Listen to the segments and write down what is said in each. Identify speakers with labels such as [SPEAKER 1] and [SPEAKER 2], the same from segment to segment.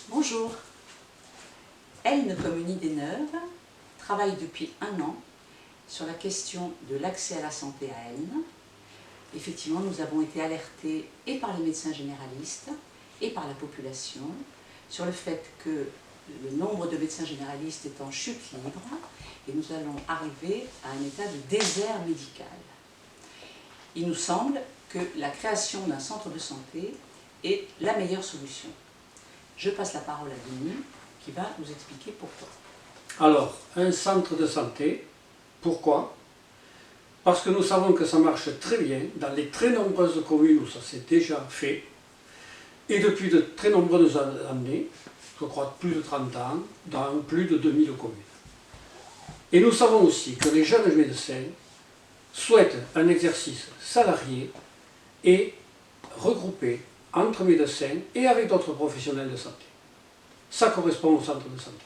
[SPEAKER 1] Bonjour. Aisne Communie des Neuves travaille depuis 1 an sur la question de l'accès à la santé à Aisne. Effectivement, nous avons été alertés et par les médecins généralistes et par la population sur le fait que le nombre de médecins généralistes est en chute libre et nous allons arriver à un état de désert médical. Il nous semble que la création d'un centre de santé est la meilleure solution. Je passe la parole à Denis qui va nous expliquer pourquoi.
[SPEAKER 2] Alors, un centre de santé, pourquoi? Parce que nous savons que ça marche très bien dans les très nombreuses communes où ça s'est déjà fait, et depuis de très nombreuses années, je crois plus de 30 ans, dans plus de 2000 communes. Et nous savons aussi que les jeunes médecins souhaitent un exercice salarié et regroupé entre médecins et avec d'autres professionnels de santé. Ça correspond au centre de santé.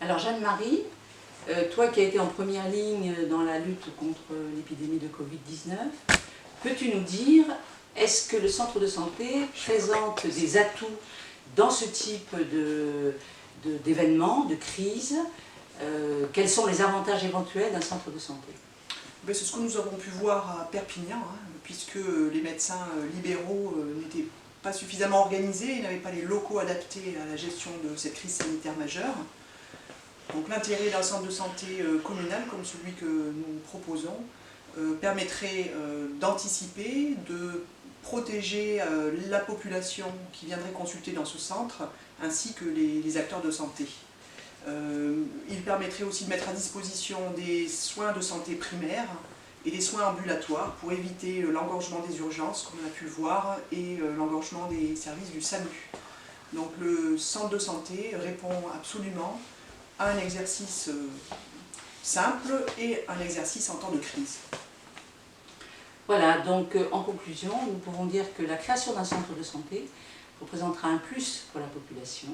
[SPEAKER 1] Alors Jeanne-Marie, toi qui as été en première ligne dans la lutte contre l'épidémie de Covid-19, peux-tu nous dire, est-ce que le centre de santé présente des atouts dans ce type d'événements, de crise? Quels sont les avantages éventuels d'un centre de santé?
[SPEAKER 3] C'est ce que nous avons pu voir à Perpignan, puisque les médecins libéraux n'étaient pas suffisamment organisés, ils n'avaient pas les locaux adaptés à la gestion de cette crise sanitaire majeure. Donc l'intérêt d'un centre de santé communal, comme celui que nous proposons, permettrait d'anticiper, de protéger la population qui viendrait consulter dans ce centre, ainsi que les acteurs de santé. Il permettrait aussi de mettre à disposition des soins de santé primaires et des soins ambulatoires pour éviter l'engorgement des urgences, comme on a pu le voir, et l'engorgement des services du SAMU. Donc le centre de santé répond absolument à un exercice simple et un exercice en temps de crise.
[SPEAKER 1] Voilà, donc en conclusion, nous pouvons dire que la création d'un centre de santé représentera un plus pour la population,